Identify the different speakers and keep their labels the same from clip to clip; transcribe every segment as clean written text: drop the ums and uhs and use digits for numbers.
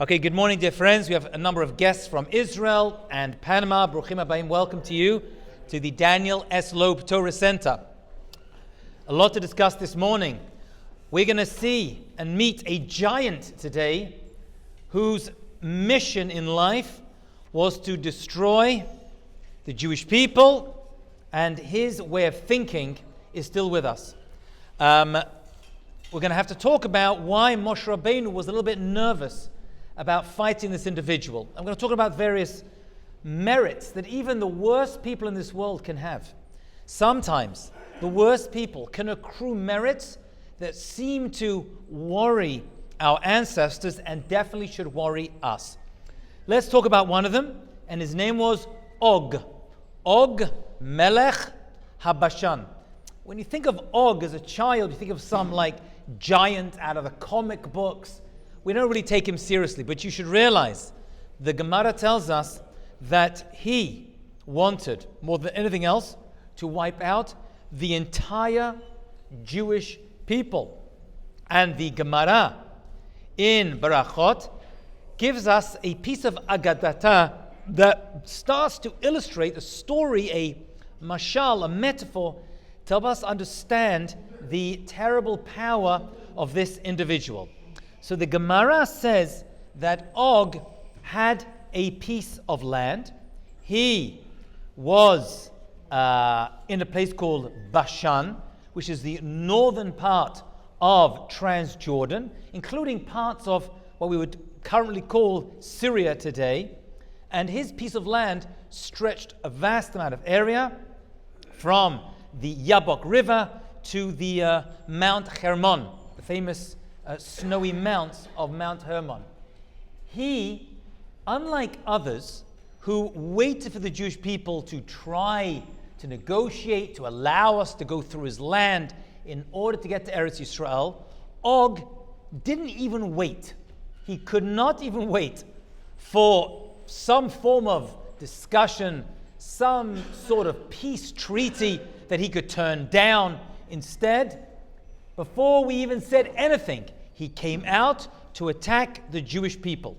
Speaker 1: Okay, good morning, dear friends. We have a number of guests from Israel and Panama. Bruchim Habayim, welcome to you to the Daniel S. Loeb Torah Center. A lot to discuss this morning. We're going to see and meet a giant today whose mission in life was to destroy the Jewish people, and his way of thinking is still with us. We're going to have to talk about why Moshe Rabbeinu was a little bit nervous about fighting this individual. I'm going to talk about various merits that even the worst people in this world can have. Sometimes the worst people can accrue merits that seem to worry our ancestors and definitely should worry us. Let's talk about one of them, and his name was Og. Og Melech HaBashan. When you think of Og as a child, you think of some like giant out of the comic books. We don't really take him seriously, but you should realize the Gemara tells us that he wanted, more than anything else, to wipe out the entire Jewish people. And the Gemara in Barachot gives us a piece of Agadata that starts to illustrate a story, a mashal, a metaphor, to help us understand the terrible power of this individual. So the Gemara says that Og had a piece of land. He was in a place called Bashan, which is the northern part of Transjordan, including parts of what we would currently call Syria today. And his piece of land stretched a vast amount of area from the Yabok River to the Mount Hermon, the famous snowy mounts of Mount Hermon. He, unlike others who waited for the Jewish people to try to negotiate, to allow us to go through his land in order to get to Eretz Yisrael, Og didn't even wait. He could not even wait for some form of discussion, some sort of peace treaty that he could turn down. Instead, before we even said anything, he came out to attack the Jewish people.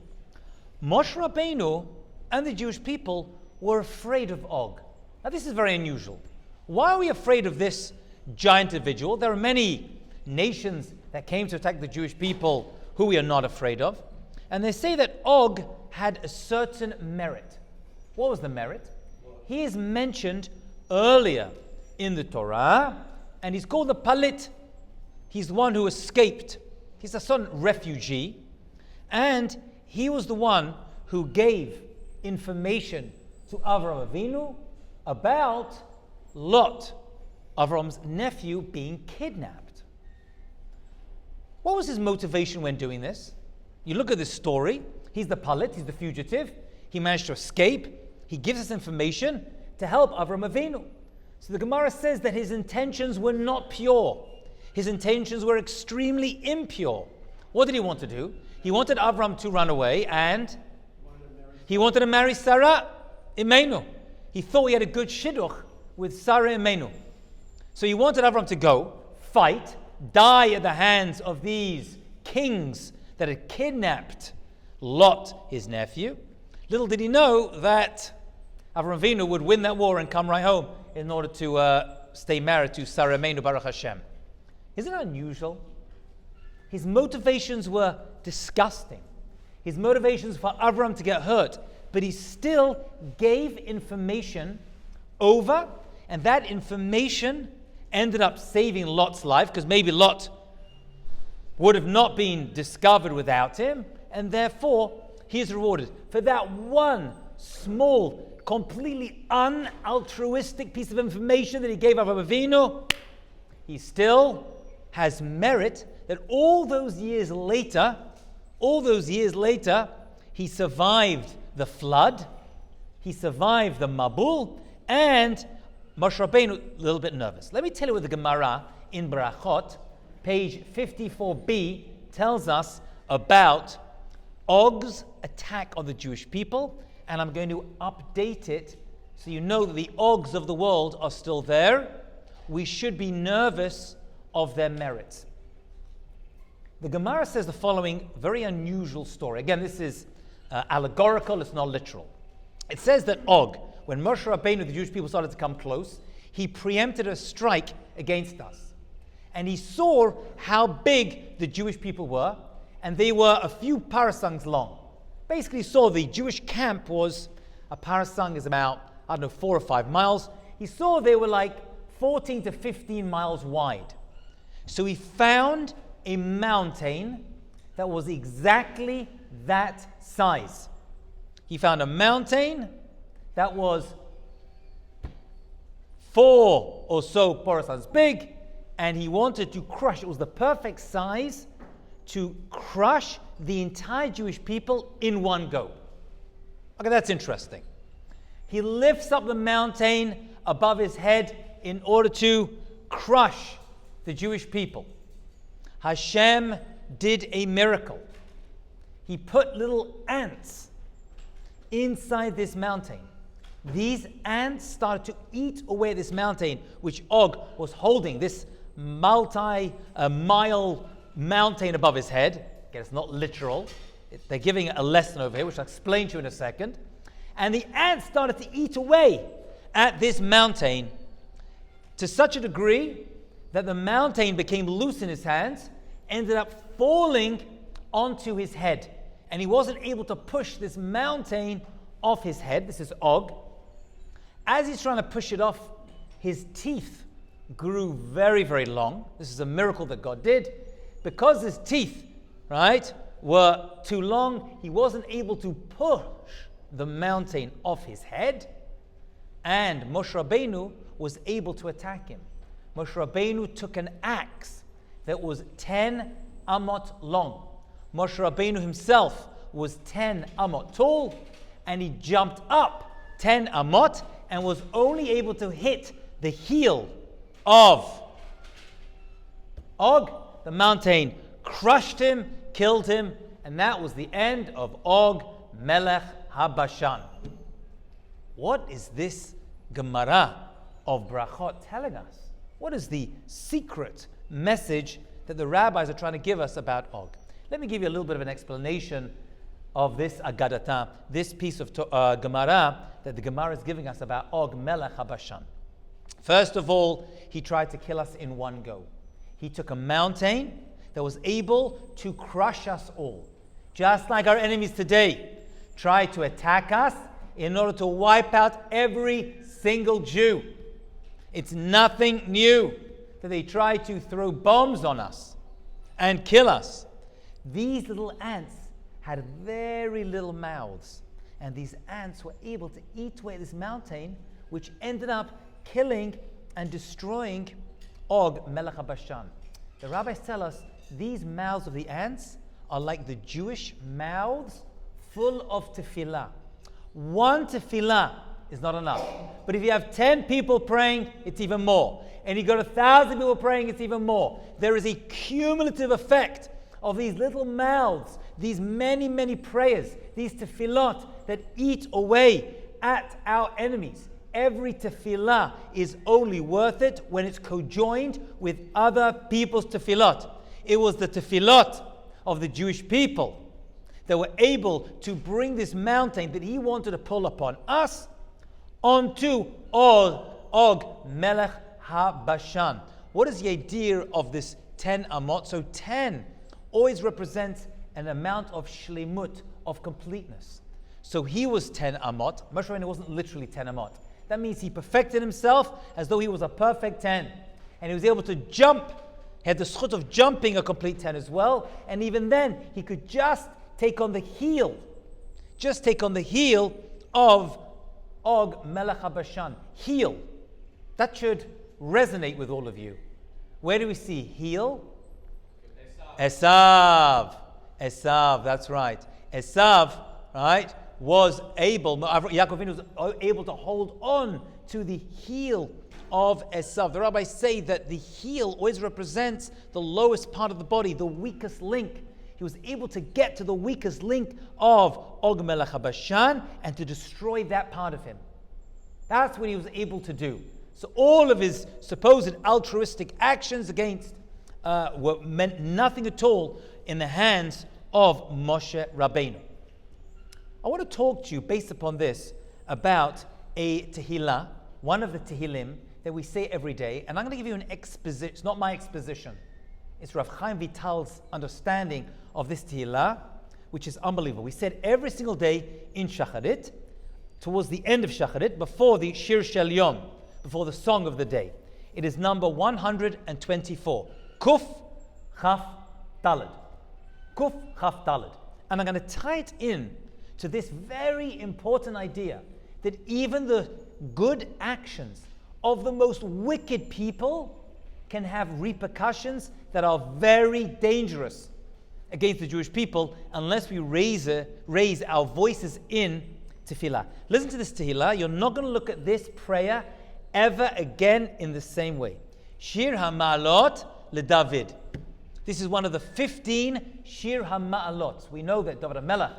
Speaker 1: Moshe Rabbeinu and the Jewish people were afraid of Og. Now this is very unusual. Why are we afraid of this giant individual? There are many nations that came to attack the Jewish people who we are not afraid of. And they say that Og had a certain merit. What was the merit? He is mentioned earlier in the Torah, and he's called the Palit. He's the one who escaped. He's a son refugee, and he was the one who gave information to Avraham Avinu about Lot, Avraham's nephew, being kidnapped. What was his motivation when doing this? You look at this story. He's the Palit, he's the fugitive. He managed to escape. He gives us information to help Avraham Avinu. So the Gemara says that his intentions were not pure. His intentions were extremely impure. What did he want to do? He wanted Avram to run away, and he wanted to marry Sarah Imenu. He thought he had a good shidduch with Sarah Imenu. So he wanted Avram to go, fight, die at the hands of these kings that had kidnapped Lot, his nephew. Little did he know that Avram Avinu would win that war and come right home in order to stay married to Sarah Imenu, Baruch Hashem. Isn't that unusual? His motivations were disgusting. His motivations for Avram to get hurt, but he still gave information over, and that information ended up saving Lot's life, because maybe Lot would have not been discovered without him, and therefore he is rewarded for that one small, completely unaltruistic piece of information that he gave Avraham Avinu. He still has merit that all those years later, he survived the flood, he survived the Mabul, and Moshe Rabbeinu a little bit nervous. Let me tell you what the Gemara in Barachot, page 54b, tells us about Og's attack on the Jewish people, and I'm going to update it so you know that the Ogs of the world are still there. We should be nervous of their merits. The Gemara says the following very unusual story. Again, this is allegorical, it's not literal. It says that Og, when Moshe Rabbeinu, the Jewish people, started to come close, he preempted a strike against us. And he saw how big the Jewish people were, and they were a few parasangs long. Basically, he saw the Jewish camp was, a parasang is about, 4 or 5 miles. He saw they were like 14 to 15 miles wide. So he found a mountain that was exactly that size. He found a mountain that was 4 or so parasangs big, and he wanted to crush. It was the perfect size to crush the entire Jewish people in one go. Okay, that's interesting. He lifts up the mountain above his head in order to crush the Jewish people. Hashem did a miracle. He put little ants inside this mountain. These ants started to eat away this mountain, which Og was holding, this multi-mile mountain above his head. Again, it's not literal. They're giving a lesson over here, which I'll explain to you in a second. And the ants started to eat away at this mountain to such a degree that the mountain became loose in his hands, ended up falling onto his head. And he wasn't able to push this mountain off his head. This is Og. As he's trying to push it off, his teeth grew very, very long. This is a miracle that God did. Because his teeth, were too long, he wasn't able to push the mountain off his head. And Moshe Rabbeinu was able to attack him. Moshe Rabbeinu took an axe that was 10 amot long. Moshe Rabbeinu himself was 10 amot tall, and he jumped up 10 amot and was only able to hit the heel of Og. The mountain crushed him, killed him, and that was the end of Og Melech HaBashan. What is this Gemara of Brachot telling us? What is the secret message that the rabbis are trying to give us about Og? Let me give you a little bit of an explanation of this Agadata, this piece of Gemara that the Gemara is giving us about Og Melech HaBashan. First of all, he tried to kill us in one go. He took a mountain that was able to crush us all. Just like our enemies today try to attack us in order to wipe out every single Jew. It's nothing new that they try to throw bombs on us and kill us. These little ants had very little mouths, and these ants were able to eat away this mountain, which ended up killing and destroying Og Melech HaBashan. The rabbis tell us these mouths of the ants are like the Jewish mouths full of tefillah. One tefillah is not enough. But if you have 10 people praying, it's even more. And you got 1,000 people praying, it's even more. There is a cumulative effect of these little mouths, these many, many prayers, these tefillot that eat away at our enemies. Every tefillah is only worth it when it's conjoined with other people's tefillot. It was the tefillot of the Jewish people that were able to bring this mountain that he wanted to pull upon us onto Og Melech HaBashan. What is the idea of this 10 amot? So 10 always represents an amount of shlemut, of completeness. So he was 10 amot. Moshe Rabbeinu wasn't literally 10 amot. That means he perfected himself as though he was a perfect 10. And he was able to jump. He had the schut of jumping a complete 10 as well. And even then, he could just take on the heel. Just take on the heel of Og Melech HaBashan. Heel. That should resonate with all of you. Where do we see heel? Esav. Esav, that's right. Esav, right, was able, Yaakov Avinu was able to hold on to the heel of Esav. The rabbis say that the heel always represents the lowest part of the body, the weakest link. He was able to get to the weakest link of Og Melech HaBashan and to destroy that part of him. That's what he was able to do. So all of his supposed altruistic actions against meant nothing at all in the hands of Moshe Rabbeinu. I want to talk to you based upon this about a Tehillah, one of the Tehillim that we say every day, and I'm going to give you an exposition. It's not my exposition. It's Rav Chaim Vital's understanding of this Tehillah, which is unbelievable. We said every single day in Shacharit, towards the end of Shacharit, before the Shir Shel Yom, before the song of the day. It is number 124. Kuf Chaf Daled. Kuf Chaf Daled. And I'm going to tie it in to this very important idea that even the good actions of the most wicked people can have repercussions that are very dangerous against the Jewish people unless we raise our voices in tefillah. Listen to this Tehillah. You're not going to look at this prayer ever again in the same way. Shir HaMa'alot LeDavid. This is one of the 15 Shir HaMa'alot. We know that David HaMelech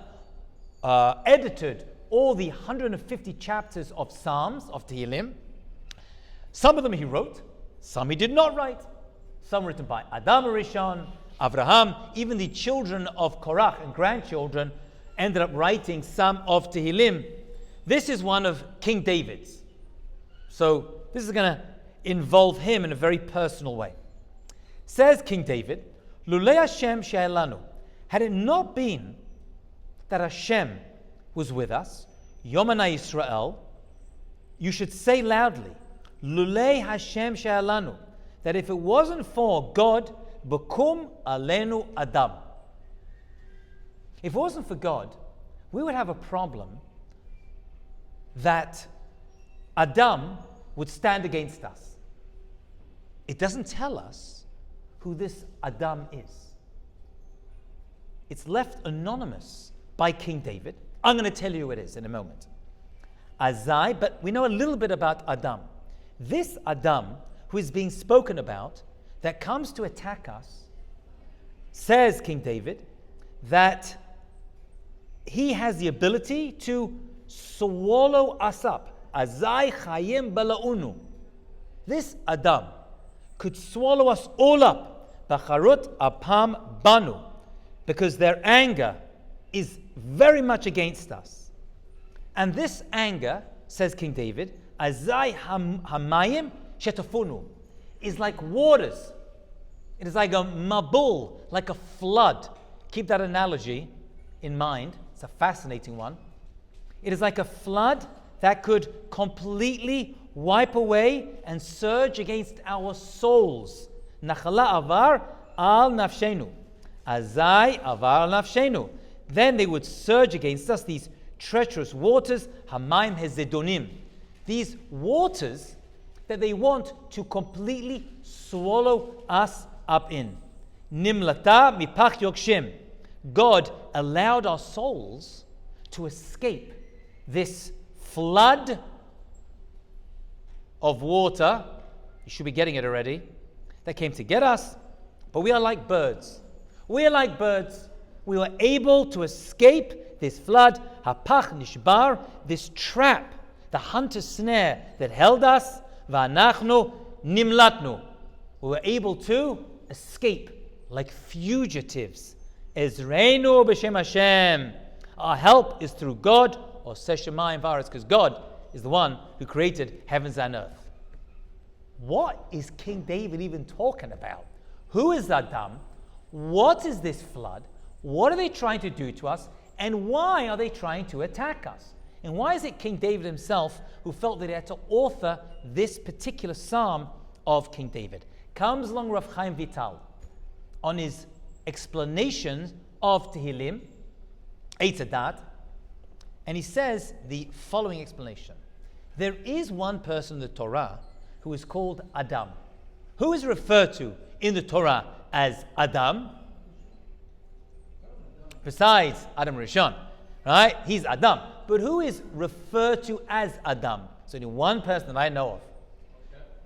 Speaker 1: edited all the 150 chapters of Psalms, of Tehillim. Some of them he wrote, some he did not write. Some written by Adam Rishon, Avraham, even the children of Korach and grandchildren ended up writing some of Tehillim. This is one of King David's. So this is going to involve him in a very personal way. Says King David, Lulei Hashem she'elanu, had it not been that Hashem was with us, Yomana Yisrael, you should say loudly, Lulei Hashem she'elanu, that if it wasn't for God, Bakum Alenu Adam. If it wasn't for God, we would have a problem that Adam would stand against us. It doesn't tell us who this Adam is. It's left anonymous by King David. I'm going to tell you who it is in a moment. Azai, but we know a little bit about Adam. This Adam who is being spoken about that comes to attack us, says King David, that he has the ability to swallow us up. Azai chayim balaunu. This Adam could swallow us all up. Bacharut apam banu. Because their anger is very much against us. And this anger, says King David, Azai hamayim shetafunu, is like waters. It is like a mabul, like a flood. Keep that analogy in mind. It's a fascinating one. It is like a flood that could completely wipe away and surge against our souls. Nachala avar al nafshenu. Azai avar al nafshenu. Then they would surge against us, these treacherous waters, Hamaim Hezedonim. These waters that they want to completely swallow us up in. Nimlata mipach yokshem. God allowed our souls to escape this flood of water. You should be getting it already. That came to get us. But we are like birds. We are like birds. We were able to escape this flood, hapach nishbar, this trap, the hunter's snare that held us, va'anachnu nimlatnu. We were able to escape like fugitives. Ezreinu b'shem Hashem. Our help is through God, or Seshemayim Varetz, because God is the one who created heavens and earth. What is King David even talking about? Who is Adam? What is this flood? What are they trying to do to us? And why are they trying to attack us? And why is it King David himself who felt that he had to author this particular psalm of King David? Comes along Rav Chaim Vital on his explanation of Tehillim, Eitz Hadat, and he says the following explanation. There is one person in the Torah who is called Adam. Who is referred to in the Torah as Adam? Besides Adam Rishon, right? He's Adam. But who is referred to as Adam? So only one person that I know of.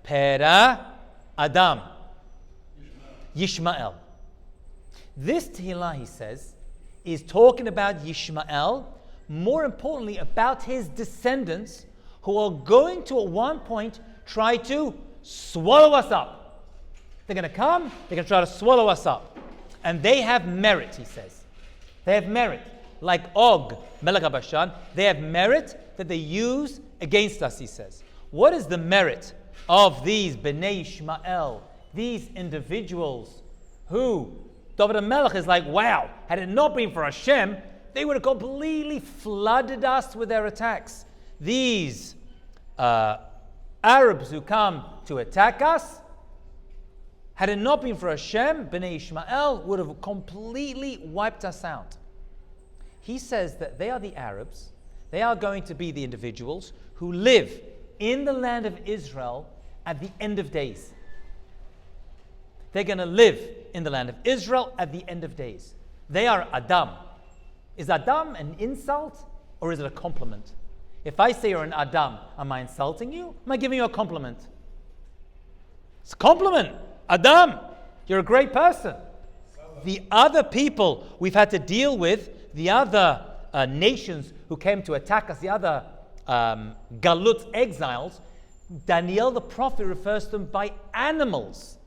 Speaker 1: Pera Adam. Yishmael. This Tehillah, he says, is talking about Yishmael, more importantly about his descendants who are going to at one point try to swallow us up. They're going to come, they're going to try to swallow us up. And they have merit, he says. They have merit. Like Og, Melech of Bashan, they have merit that they use against us, he says. What is the merit of these Bnei Ishmael, these individuals who David HaMelech is like, wow, had it not been for Hashem, they would have completely flooded us with their attacks. These Arabs who come to attack us, had it not been for Hashem, Bnei Ishmael would have completely wiped us out. He says that they are the Arabs, they are going to be the individuals who live in the land of Israel at the end of days. They're going to live in the land of Israel at the end of days. They are Adam. Is Adam an insult or is it a compliment? If I say you're an Adam, am I insulting you? Am I giving you a compliment? It's a compliment. Adam, you're a great person. The other people we've had to deal with, the other nations who came to attack us, the other Galut exiles, Daniel the prophet refers to them by animals.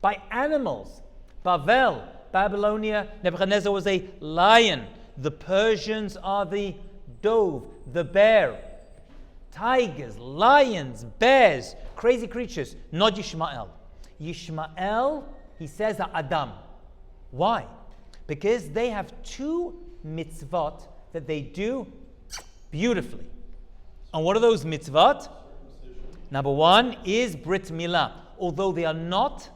Speaker 1: By animals. Bavel, Babylonia, Nebuchadnezzar was a lion. The Persians are the dove, the bear. Tigers, lions, bears, crazy creatures. Not Yishmael. Yishmael, he says, are Adam. Why? Because they have two mitzvot that they do beautifully. And what are those mitzvot? Number one is Brit Milah. Although they are not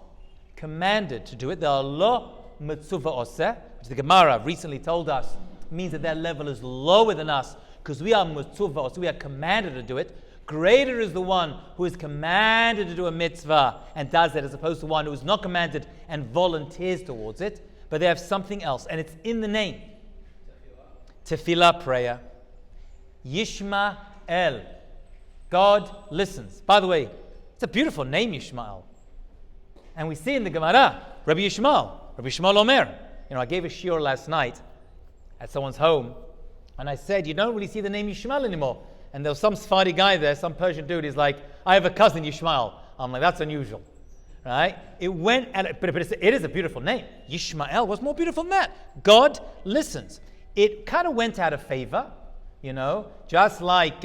Speaker 1: commanded to do it, they are lo mitzvah oseh, which the Gemara recently told us means that their level is lower than us because we are mitzvah oseh, we are commanded to do it. Greater is the one who is commanded to do a mitzvah and does it, as opposed to one who is not commanded and volunteers towards it. But they have something else, and it's in the name. Tefillah, prayer. Yishmael. God listens. By the way, it's a beautiful name, Yishmael. And we see in the Gemara, Rabbi Yishmael Omer. I gave a shiur last night at someone's home, and I said, you don't really see the name Yishmael anymore. And there was some Sephardi guy there, some Persian dude, he's like, I have a cousin Yishmael. I'm like, that's unusual. Right? It went, but it is a beautiful name. Yishmael, what's more beautiful than that? God listens. It kind of went out of favor, just like it's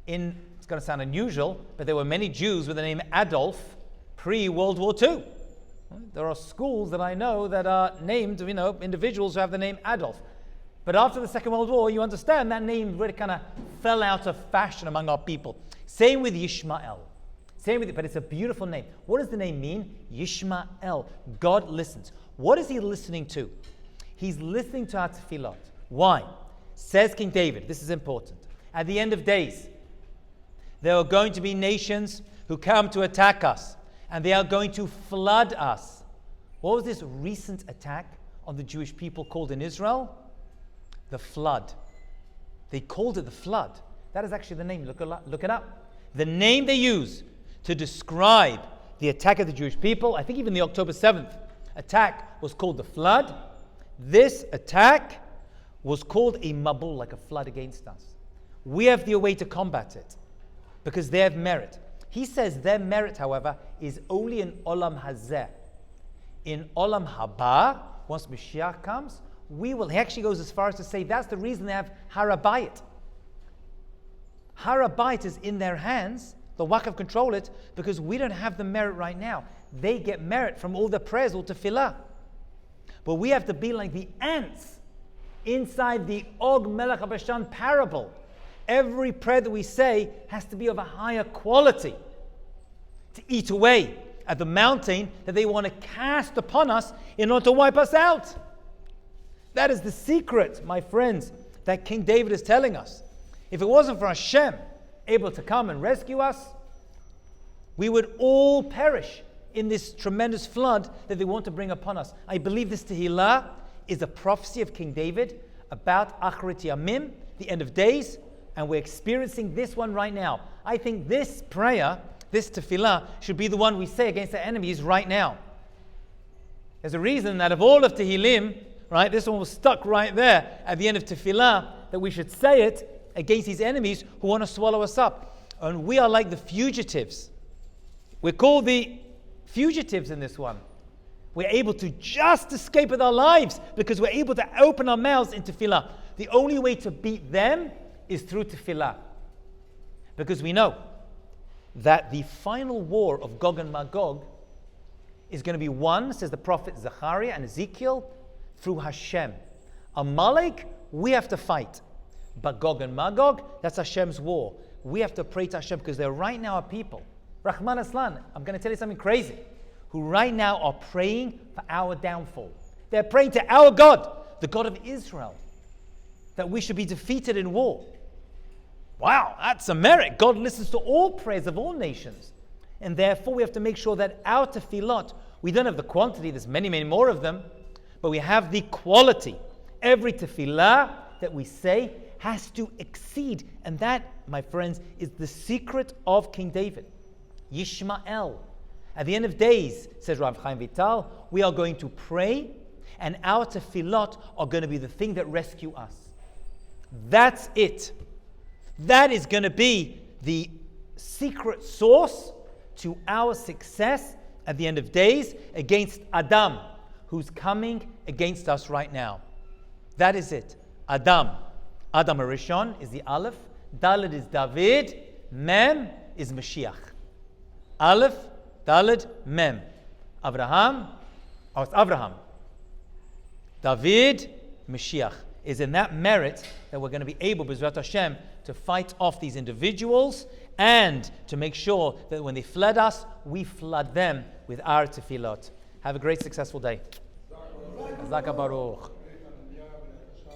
Speaker 1: going to sound unusual, but there were many Jews with the name Adolf pre-World War II. There are schools that I know that are named, individuals who have the name Adolf. But after the Second World War, you understand that name really kind of fell out of fashion among our people. Same with Yishmael. But it's a beautiful name. What does the name mean? Yishmael. God listens. What is he listening to? He's listening to our tefillot. Why? Says King David, this is important. At the end of days, there are going to be nations who come to attack us, and they are going to flood us. What was this recent attack on the Jewish people called in Israel? The flood. They called it the flood. That is actually the name. Look it up. The name they use to describe the attack of the Jewish people, I think even the October 7th attack was called the flood. This attack was called a mabul, like a flood against us. We have the way to combat it because they have merit. He says their merit, however, is only in Olam Hazeh. In Olam Haba, once Mashiach comes, he actually goes as far as to say that's the reason they have Har HaBayit. Har HaBayit is in their hands. The Waqf control it because we don't have the merit right now. They get merit from all the prayers, all tefillah. But we have to be like the ants inside the Og Melech of Bashan parable. Every prayer that we say has to be of a higher quality to eat away at the mountain that they want to cast upon us in order to wipe us out. That is the secret, my friends, that King David is telling us. If it wasn't for Hashem able to come and rescue us, we would all perish in this tremendous flood that they want to bring upon us. I believe this Tehillah is a prophecy of King David about Acharit Yamim, the end of days, and we're experiencing this one right now. I think this prayer, this tefillah, should be the one we say against our enemies right now. There's a reason that of all of Tehillim, right, this one was stuck right there at the end of tefillah, that we should say it against these enemies who want to swallow us up. And we are like the fugitives. We're called the fugitives in this one. We're able to just escape with our lives because we're able to open our mouths in tefillah. The only way to beat them is through tefillah. Because we know that the final war of Gog and Magog is going to be won, says the prophet Zechariah and Ezekiel, through Hashem. Amalek, we have to fight. But Gog and Magog, that's Hashem's war. We have to pray to Hashem because there right now are people, Rahman Aslan, I'm going to tell you something crazy, who right now are praying for our downfall. They're praying to our God, the God of Israel, that we should be defeated in war. Wow, that's a merit. God listens to all prayers of all nations. And therefore we have to make sure that our tefillot, we don't have the quantity, there's many, many more of them, but we have the quality. Every tefillah that we say has to exceed. And that, my friends, is the secret of King David. Yishmael. At the end of days, says Rav Chaim Vital, we are going to pray and our tefillot are going to be the thing that rescue us. That's it. That is going to be the secret source to our success at the end of days against Adam, who's coming against us right now. That is it. Adam. Adam Arishon is the Aleph. Dalet is David. Mem is Mashiach. Aleph, Dalet, Mem. Abraham. David, Mashiach. Is in that merit that we're going to be able, B'ezrat Hashem, to fight off these individuals and to make sure that when they flood us, we flood them with our tefillot. Have a great, successful day. Zaka Baruch.